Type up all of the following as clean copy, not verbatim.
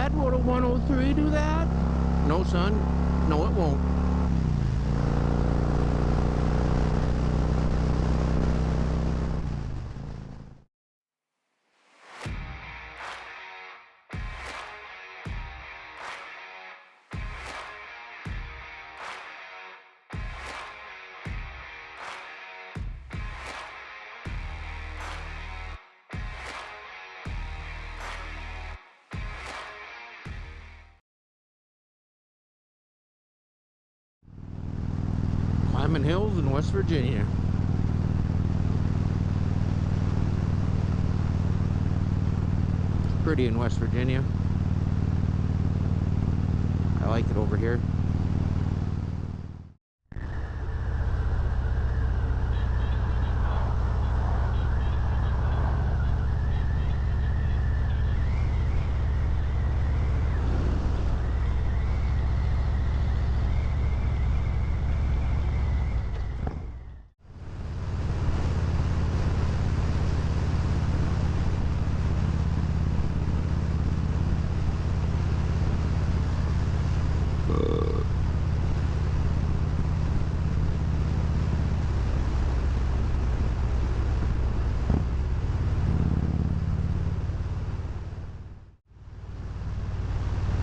Dad, would a 103 do that? No, son. No, it won't. Climbing hills in West Virginia. It's pretty in West Virginia. I like it over here.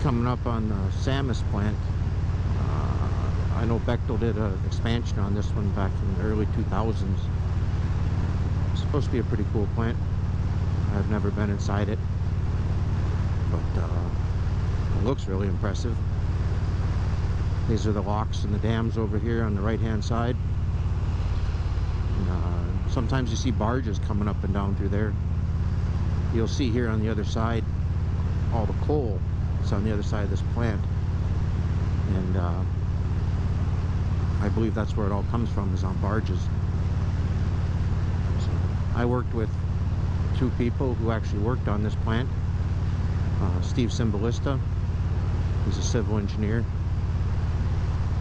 Coming up on the Samus plant. I know Bechtel did an expansion on this one back in the early 2000s. It's supposed to be a pretty cool plant. I've never been inside it, but it looks really impressive. These are the locks and the dams over here on the right hand side. And, sometimes you see barges coming up and down through there. You'll see here on the other side all the coal that's on the other side of this plant, and I believe that's where it all comes from, is on barges. So I worked with two people who actually worked on this plant. Steve Cymbalista, he's a civil engineer,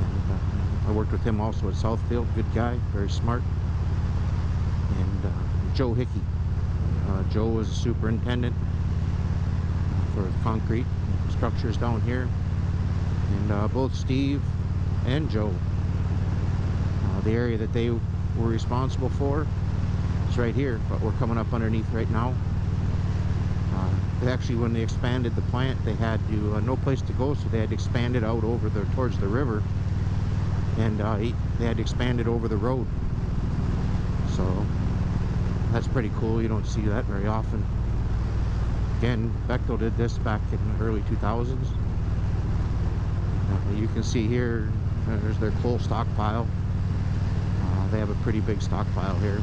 and I worked with him also at Southfield. Good guy, very smart. And Joe Hickey. Joe was a superintendent for concrete structures down here, and both Steve and Joe, the area that they were responsible for is right here, but we're coming up underneath right now. Actually, when they expanded the plant, they had to, no place to go, so they had to expand it out over the towards the river, and they had to expand it over the road. So that's pretty cool. You don't see that very often. Again, Bechtel did this back in the early 2000s. You can see here, there's their coal stockpile. They have a pretty big stockpile here.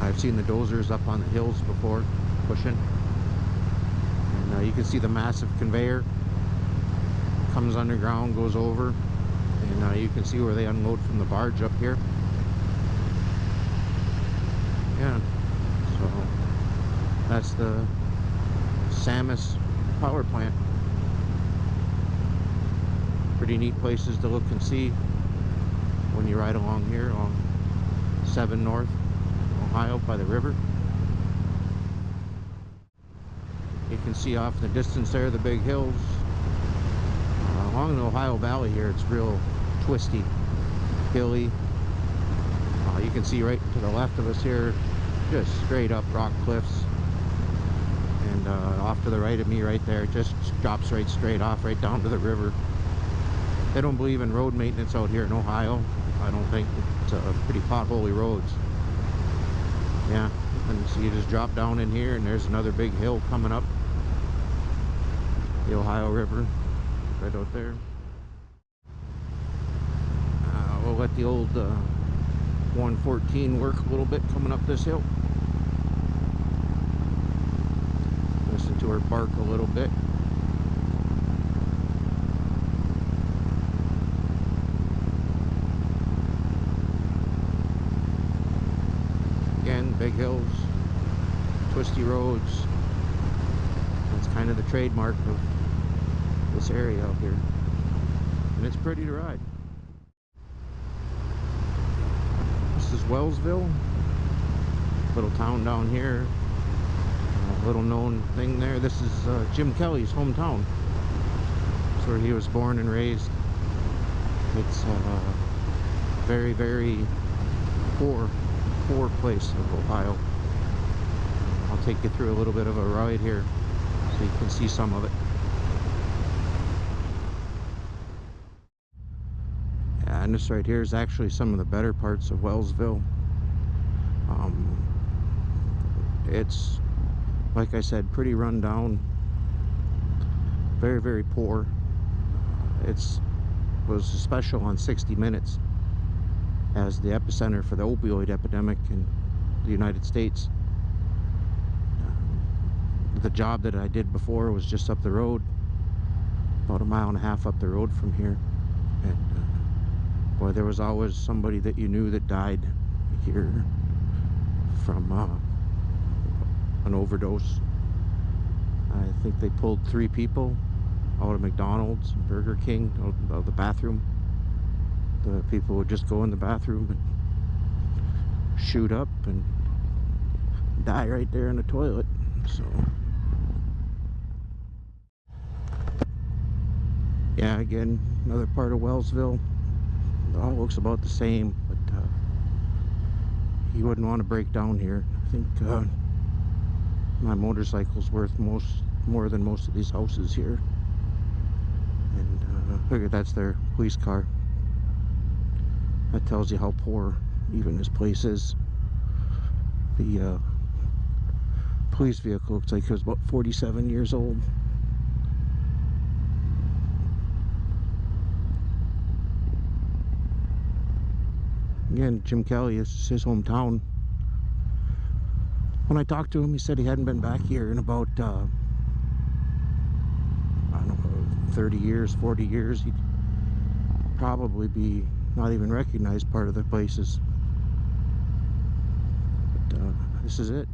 I've seen the dozers up on the hills before, pushing. And you can see the massive conveyor. Comes underground, goes over. And you can see where they unload from the barge up here. Yeah, so that's the Samus power plant. Pretty neat places to look and see when you ride along here on 7 North Ohio by the river. You can see off in the distance there the big hills. Along the Ohio Valley here, it's real twisty, hilly. You can see right to the left of us here, just straight up rock cliffs. And off to the right of me right there, it just drops right straight off, right down to the river. They don't believe in road maintenance out here in Ohio. I don't think. It's pretty potholy roads. Yeah, and so you just drop down in here, and there's another big hill coming up. The Ohio River, right out there. We'll let the old 114 work a little bit coming up this hill. Listen to her bark a little bit. Again, big hills, twisty roads. That's kind of the trademark of this area out here. And it's pretty to ride. This is Wellsville, little town down here. little known thing there. This is Jim Kelly's hometown. It's where he was born and raised. It's a very, very poor place of Ohio. I'll take you through a little bit of a ride here so you can see some of it. Yeah, and this right here is actually some of the better parts of Wellsville. It's, like I said, pretty run down, very, very poor. Was special on 60 Minutes as the epicenter for the opioid epidemic in the United States. The job that I did before was just up the road, about 1.5 miles up the road from here, and boy, there was always somebody that you knew that died here from an overdose. I think they pulled 3 people out of McDonald's and Burger King out of the bathroom. The people would just go in the bathroom and shoot up and die right there in the toilet. So yeah, again, another part of Wellsville. It all looks about the same, but you wouldn't want to break down here. I think my motorcycle's worth more than most of these houses here. And look at, that's their police car. That tells you how poor even this place is. The police vehicle looks like it was about 47 years old. Again, Jim Kelly, is his hometown. When I talked to him, he said he hadn't been back here in about I don't know, 30 years, 40 years. He'd probably be not even recognized part of the places. But this is it.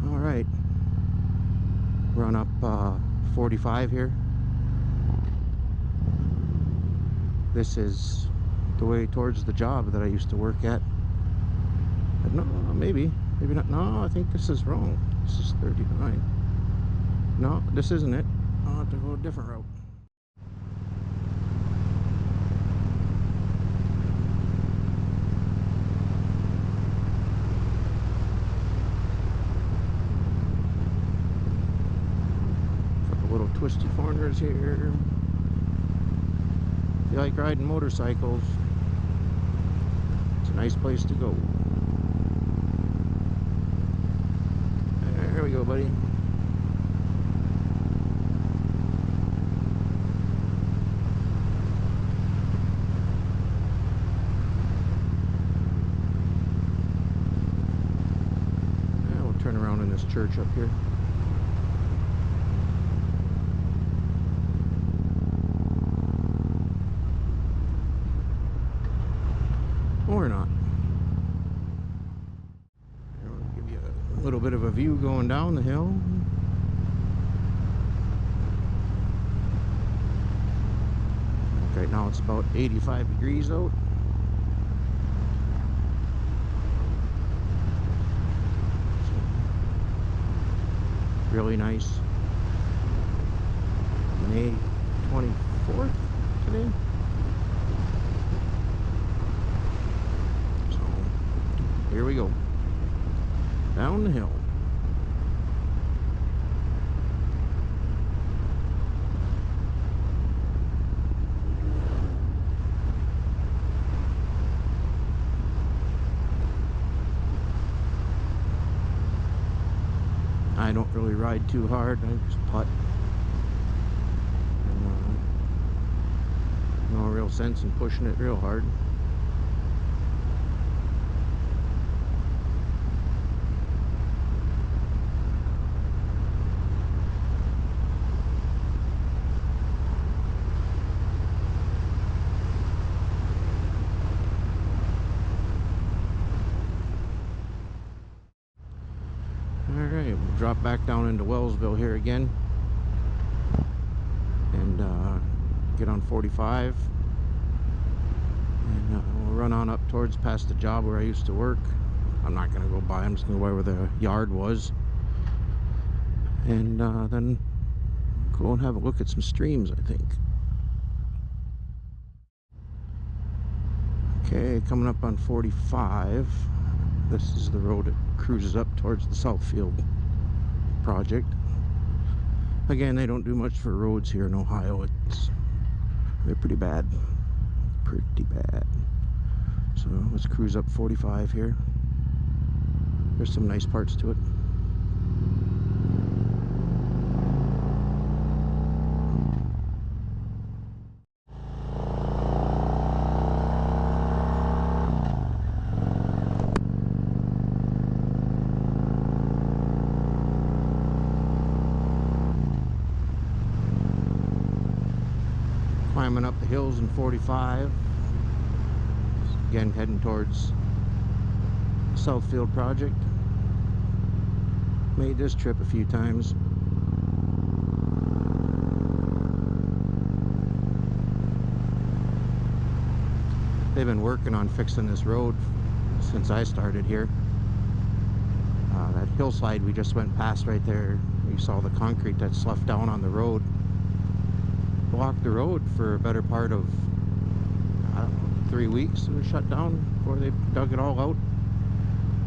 All right, run up 45 here. This is the way towards the job that I used to work at. But no, maybe not. No, I think this is wrong. This is 39. No, this isn't it. I'll have to go a different route. Couple little twisty corners here. If you like riding motorcycles, it's a nice place to go. There we go, buddy. Now we'll turn around in this church up here. Or not. I'll give you a little bit of a view going down the hill. Right now it's about 85 degrees out. Really nice. May 24th today. Here we go, down the hill. I don't really ride too hard, I just putt. And, no real sense in pushing it real hard. Alright, we'll drop back down into Wellsville here again and get on 45, and we'll run on up towards past the job where I used to work. I'm not gonna go by. I'm just gonna go by where the yard was, and then go and have a look at some streams, I think. Okay, coming up on 45. This is the road that cruises up towards the Southfield project. Again, they don't do much for roads here in Ohio. They're pretty bad. Pretty bad. So let's cruise up 45 here. There's some nice parts to it. Climbing up the hills in 45. Again, heading towards Southfield project. Made this trip a few times. They've been working on fixing this road since I started here. That hillside we just went past right there, you saw the concrete that's sloughed down on the road. Blocked the road for a better part of, I don't know, 3 weeks. It was shut down before they dug it all out.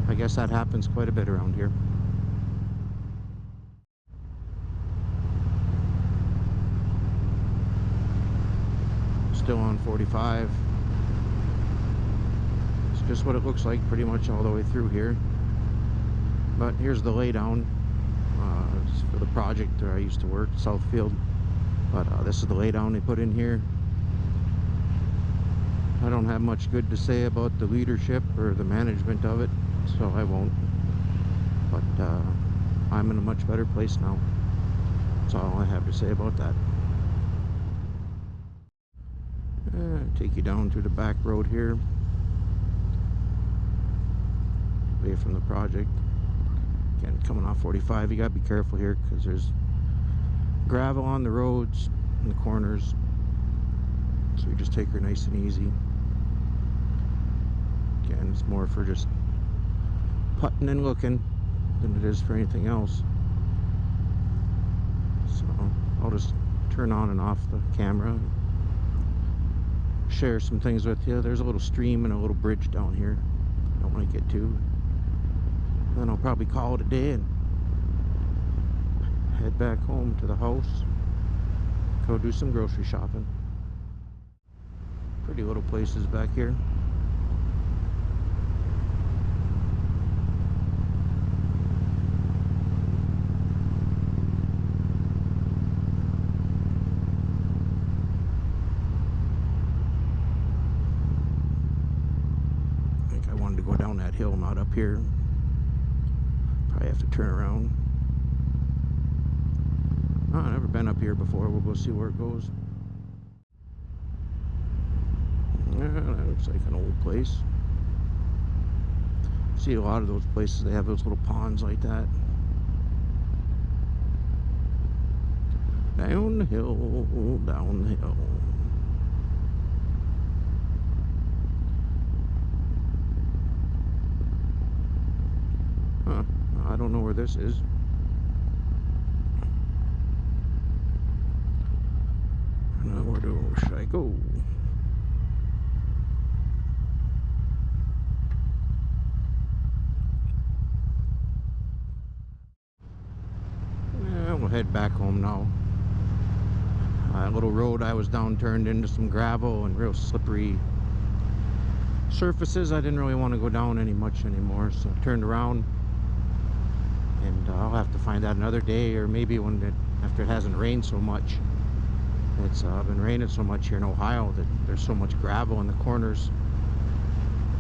I guess that happens quite a bit around here. Still on 45. It's just what it looks like pretty much all the way through here. But here's the laydown. It's for the project where I used to work, Southfield. But this is the laydown they put in here. I don't have much good to say about the leadership or the management of it, so I won't. But I'm in a much better place now. That's all I have to say about that. Take you down to the back road here, away from the project. Again, coming off 45, you gotta be careful here because there's gravel on the roads in the corners, so you just take her nice and easy. Again, it's more for just putting and looking than it is for anything else. So I'll just turn on and off the camera, share some things with you. There's a little stream and a little bridge down here I don't want to get to. Then I'll probably call it a day and head back home to the house, go do some grocery shopping. Pretty little places back here. I think I wanted to go down that hill, not up here. Probably have to turn around. Oh, I've never been up here before. We'll go see where it goes. Yeah, that looks like an old place. See a lot of those places, they have those little ponds like that. Down the hill, down the hill. Huh, I don't know where this is. Where should I go? Yeah, we'll head back home now. That little road I was down turned into some gravel and real slippery surfaces. I didn't really want to go down much anymore, so I turned around, and I'll have to find out another day, or maybe after it hasn't rained so much. It's been raining so much here in Ohio that there's so much gravel in the corners.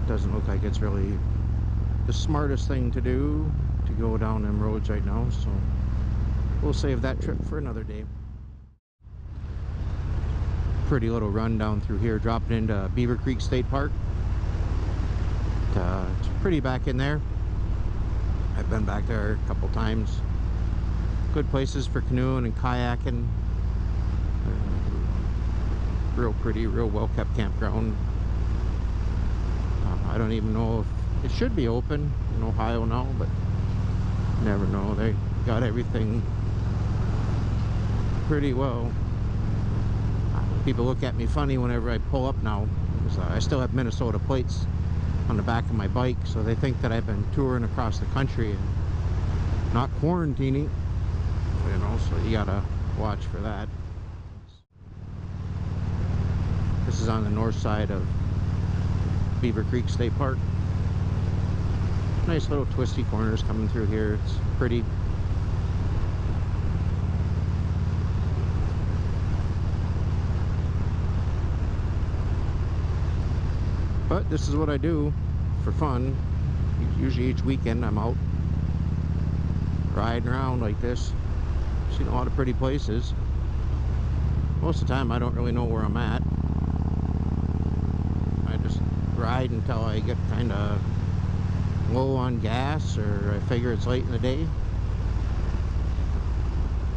It doesn't look like it's really the smartest thing to do to go down them roads right now, so we'll save that trip for another day. Pretty little run down through here, dropping into Beaver Creek State Park. It's pretty back in there. I've been back there a couple times. Good places for canoeing and kayaking. Real pretty, real well kept campground. I don't even know if It should be open in Ohio now, but never know. They got everything pretty well. People look at me funny whenever I pull up now, because I still have Minnesota plates on the back of my bike, so they think that I've been touring across the country and not quarantining, you know, so you gotta watch for that. This is on the north side of Beaver Creek State Park. Nice little twisty corners coming through here. It's pretty. But this is what I do for fun. Usually each weekend I'm out riding around like this. Seen a lot of pretty places. Most of the time I don't really know where I'm at. I just ride until I get kind of low on gas, or I figure it's late in the day,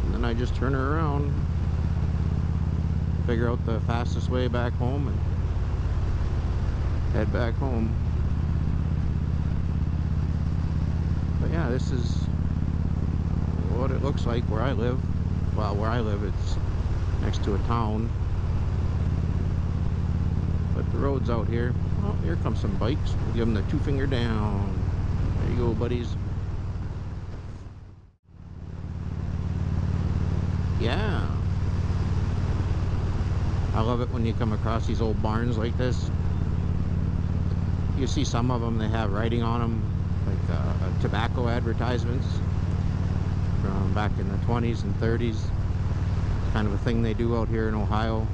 and then I just turn her around, figure out the fastest way back home, and head back home. But yeah, this is what it looks like where I live. Well, where I live, it's next to a town, but the road's out here. Oh, here comes some bikes. We'll give them the 2-finger down. There you go, buddies. Yeah, I love it when you come across these old barns like this. You see some of them, they have writing on them, like tobacco advertisements from back in the 20s and 30s. Kind of a thing they do out here in Ohio,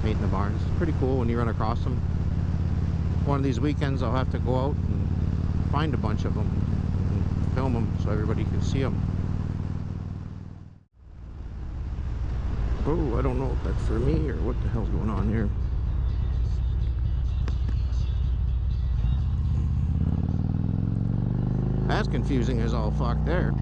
painting the barns. It's pretty cool when you run across them. One of these weekends I'll have to go out and find a bunch of them and film them so everybody can see them. Oh, I don't know if that's for me or what the hell's going on here. That's confusing as all fuck there.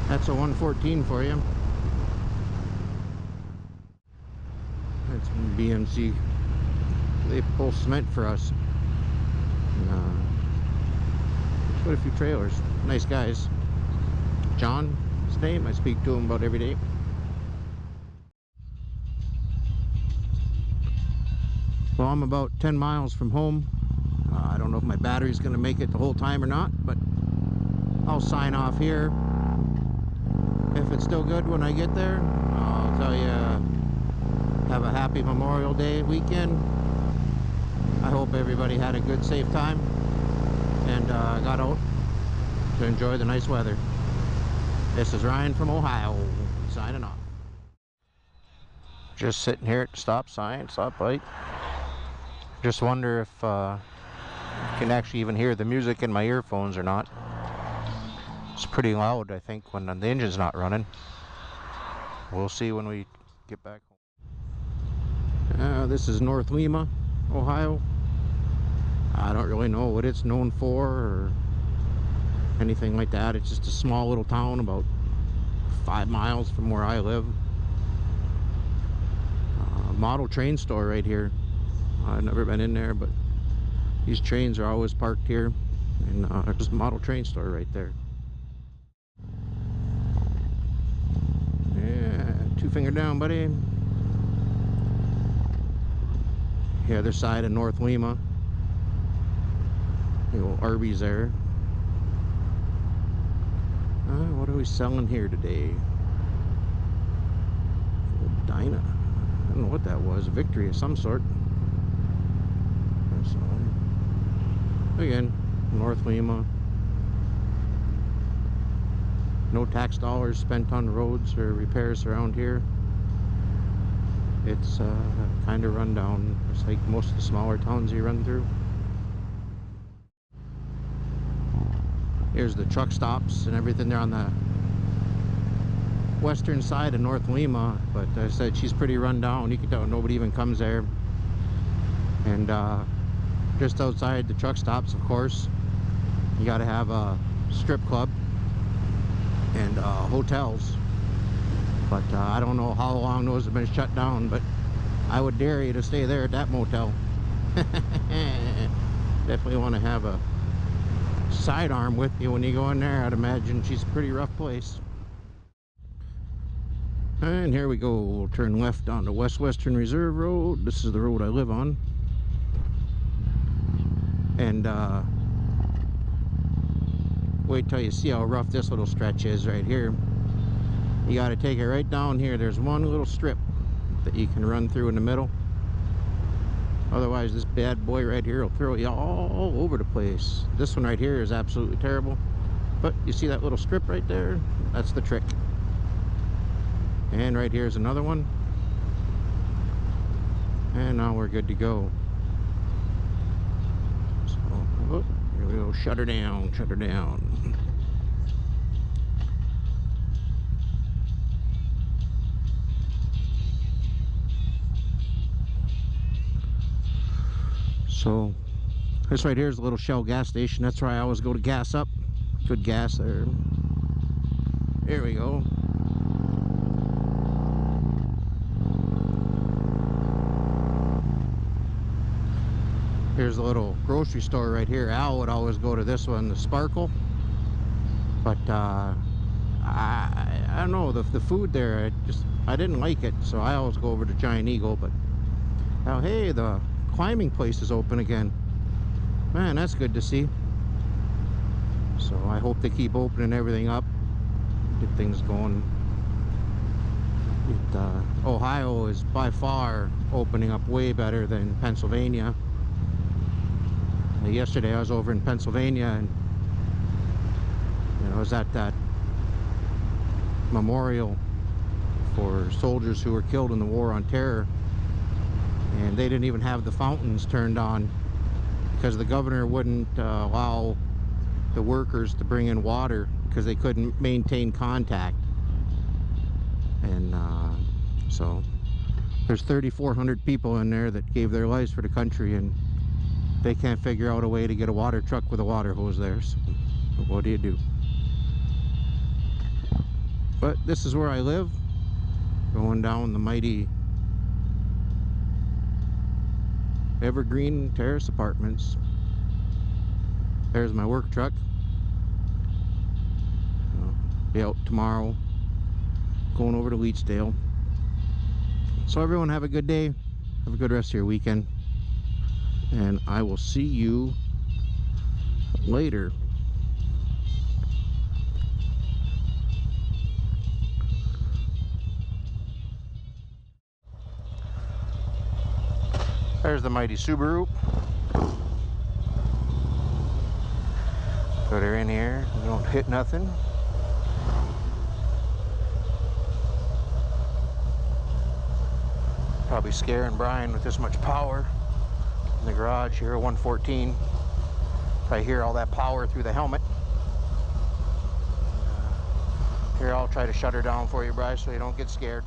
That's a 114 for you. That's BMC. They pull cement for us. Quite a few trailers. Nice guys. John, his name. I speak to him about every day. Well, I'm about 10 miles from home. I don't know if my battery's going to make it the whole time or not, but I'll sign off here. If it's still good when I get there, I'll tell you, have a happy Memorial Day weekend. I hope everybody had a good, safe time and got out to enjoy the nice weather. This is Ryan from Ohio, signing off. Just sitting here at the stop sign, stop light. Just wonder if you can actually even hear the music in my earphones or not. It's pretty loud, I think, when the engine's not running. We'll see when we get back home. This is North Lima, Ohio. I don't really know what it's known for or anything like that. It's just a small little town about 5 miles from where I live. Model train store right here. I've never been in there, but these trains are always parked here, and there's a model train store right there. Yeah, 2-finger down, buddy. The other side of North Lima. The old Arby's there. What are we selling here today? Old Dyna. I don't know what that was. Victory of some sort. So, again, North Lima. No tax dollars spent on roads or repairs around here. It's kind of run down. It's like most of the smaller towns you run through. Here's the truck stops and everything there on the western side of North Lima, but I said she's pretty run down. You can tell nobody even comes there. And just outside the truck stops, of course, you got to have a strip club and hotels. But I don't know how long those have been shut down, but I would dare you to stay there at that motel. Definitely want to have a sidearm with you when you go in there. I'd imagine she's a pretty rough place. And here we go. We'll turn left onto West Western Reserve Road. This is the road I live on. And wait till you see how rough this little stretch is right here. You got to take it right down here. There's one little strip that you can run through in the middle. Otherwise, this bad boy right here will throw you all over the place. This one right here is absolutely terrible. But you see that little strip right there? That's the trick. And right here's another one. And now we're good to go. So, oh, here we go. Shut her down. Shut her down. So this right here is a little Shell gas station. That's where I always go to gas up. Good gas there. Here we go. Here's a little grocery store right here. Al would always go to this one, the Sparkle. But I don't know, the food there, I didn't like it, so I always go over to Giant Eagle. But now, hey, the climbing place is open again. Man, that's good to see. So I hope they keep opening everything up, get things going. Ohio is by far opening up way better than Pennsylvania. Yesterday I was over in Pennsylvania, and I was at that memorial for soldiers who were killed in the War on Terror, and they didn't even have the fountains turned on because the governor wouldn't allow the workers to bring in water because they couldn't maintain contact. And so there's 3,400 people in there that gave their lives for the country, and they can't figure out a way to get a water truck with a water hose there. So what do you do? But this is where I live, going down the mighty Evergreen Terrace Apartments. There's my work truck. I'll be out tomorrow, going over to Leechdale. So everyone have a good day, have a good rest of your weekend, and I will see you later. There's the mighty Subaru. Put her in here, we don't hit nothing. Probably scaring Brian with this much power in the garage here, 114. If I hear all that power through the helmet. Here, I'll try to shut her down for you, Bryce, so you don't get scared.